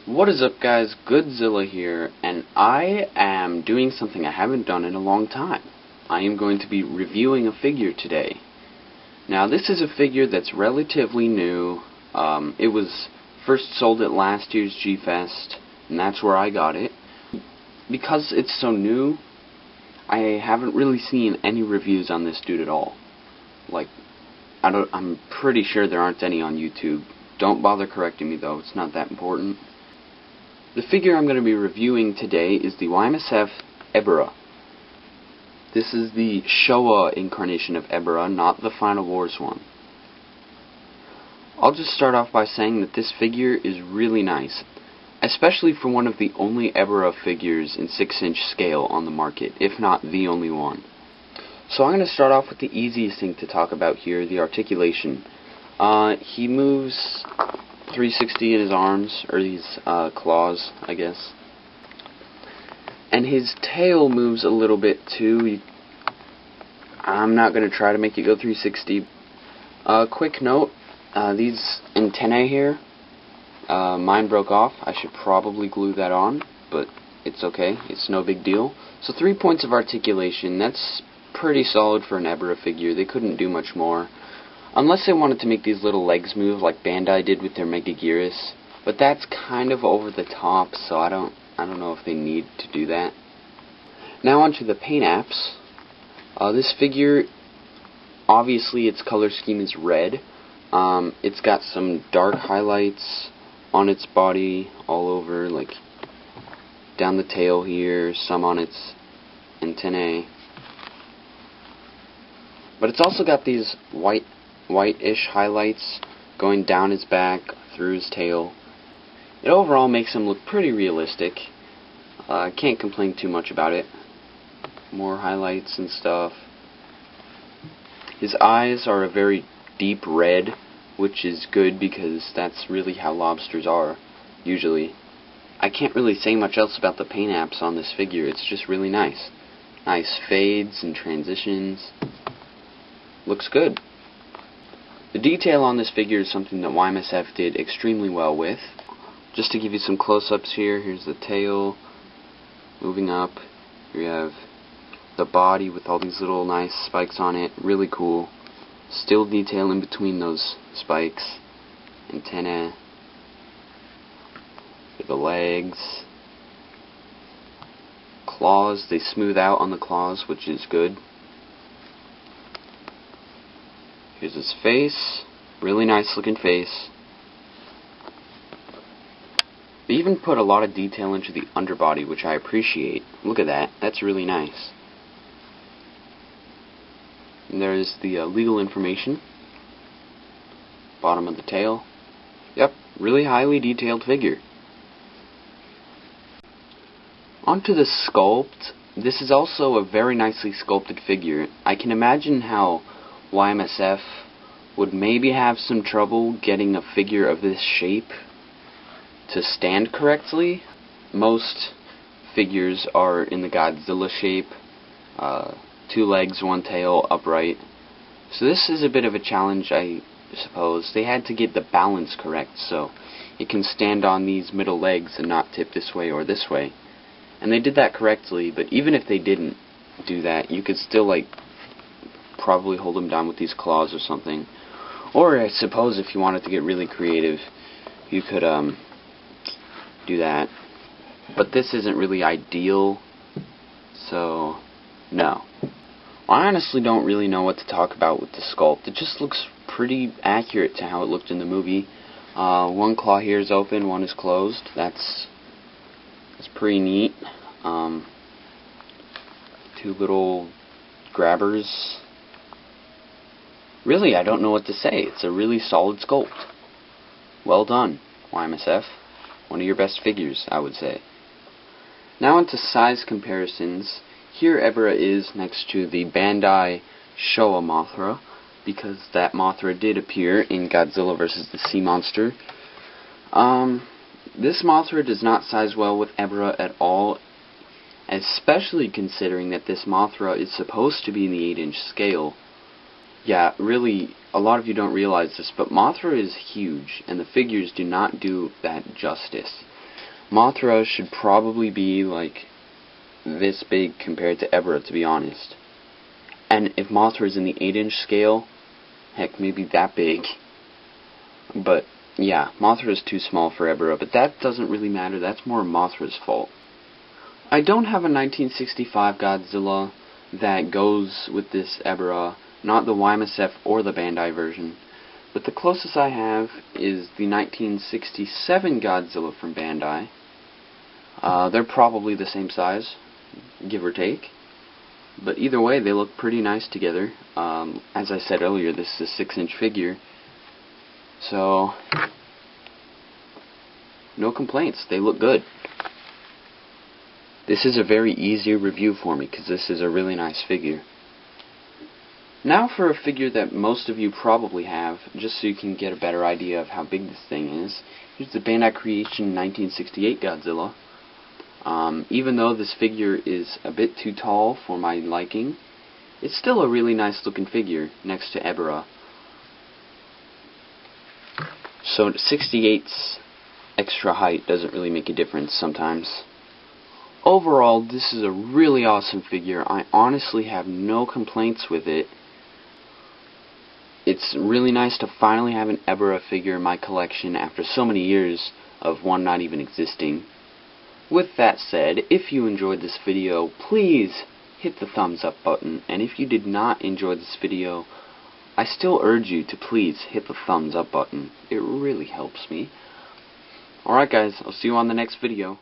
What is up, guys? Godzilla here, and I am doing something I haven't done in a long time. I am going to be reviewing a figure today. Now, this is a figure that's relatively new. It was first sold at last year's G-Fest, and that's where I got it. Because it's so new, I haven't really seen any reviews on this dude at all. I'm pretty sure there aren't any on YouTube. Don't bother correcting me though, it's not that important. The figure I'm going to be reviewing today is the Y-msf Ebirah. This is the Showa incarnation of Ebirah, not the Final Wars one. I'll just start off by saying that this figure is really nice, especially for one of the only Ebirah figures in 6-inch scale on the market, if not the only one. So I'm going to start off with the easiest thing to talk about here, the articulation. He moves 360 in his arms, or these claws, I guess. And his tail moves a little bit too. I'm not going to try to make it go 360. Quick note, these antennae here, mine broke off. I should probably glue that on, but it's okay. It's no big deal. So 3 points of articulation. That's pretty solid for an Ebirah figure. They couldn't do much more. Unless they wanted to make these little legs move like Bandai did with their Megaguirus, but that's kind of over the top, so I don't know if they need to do that. Now onto the paint apps. This figure, obviously its color scheme is red. It's got some dark highlights on its body all over, like down the tail here, some on its antennae. But it's also got these whitish highlights going down his back, through his tail. It overall makes him look pretty realistic. I can't complain too much about it. More highlights and stuff. His eyes are a very deep red, which is good because that's really how lobsters are, usually. I can't really say much else about the paint apps on this figure. It's just really nice. Nice fades and transitions. Looks good. The detail on this figure is something that Y-msf did extremely well with. Just to give you some close-ups here, here's the tail moving up. Here you have the body with all these little nice spikes on it. Really cool. Still detail in between those spikes. Antennae. The legs. Claws, they smooth out on the claws, which is good. Here's his face. Really nice looking face. They even put a lot of detail into the underbody, which I appreciate. Look at that. That's really nice. And there's the legal information. Bottom of the tail. Yep, really highly detailed figure. Onto the sculpt. This is also a very nicely sculpted figure. I can imagine how Y-msf would maybe have some trouble getting a figure of this shape to stand correctly. Most figures are in the Godzilla shape, 2 legs, 1 tail, upright. So this is a bit of a challenge, I suppose. They had to get the balance correct so it can stand on these middle legs and not tip this way or this way. And they did that correctly, but even if they didn't do that, you could still probably hold him down with these claws or something. Or I suppose if you wanted to get really creative, you could do that. But this isn't really ideal, so no. I honestly don't really know what to talk about with the sculpt. It just looks pretty accurate to how it looked in the movie. 1 claw here is open, 1 is closed. That's pretty neat. 2 little grabbers. Really, I don't know what to say. It's a really solid sculpt. Well done, Y-msf. One of your best figures, I would say. Now onto size comparisons. Here Ebirah is next to the Bandai Showa Mothra, because that Mothra did appear in Godzilla vs. the Sea Monster. This Mothra does not size well with Ebirah at all, especially considering that this Mothra is supposed to be in the 8-inch scale. Yeah, really, a lot of you don't realize this, but Mothra is huge, and the figures do not do that justice. Mothra should probably be like this big compared to Ebirah, to be honest. And if Mothra is in the 8-inch scale, heck, maybe that big. But yeah, Mothra is too small for Ebirah, but that doesn't really matter. That's more Mothra's fault. I don't have a 1965 Godzilla that goes with this Ebirah, not the Y-msf or the Bandai version. But the closest I have is the 1967 Godzilla from Bandai. They're probably the same size, give or take. But either way, they look pretty nice together. As I said earlier, this is a 6-inch figure. So, no complaints. They look good. This is a very easy review for me because this is a really nice figure. Now for a figure that most of you probably have, just so you can get a better idea of how big this thing is. Here's the Bandai Creation 1968 Godzilla. Even though this figure is a bit too tall for my liking, it's still a really nice looking figure next to Ebirah. So 68's extra height doesn't really make a difference sometimes. Overall, this is a really awesome figure. I honestly have no complaints with it. It's really nice to finally have an Ebirah figure in my collection after so many years of one not even existing. With that said, if you enjoyed this video, please hit the thumbs up button, and if you did not enjoy this video, I still urge you to please hit the thumbs up button. It really helps me. Alright guys, I'll see you on the next video.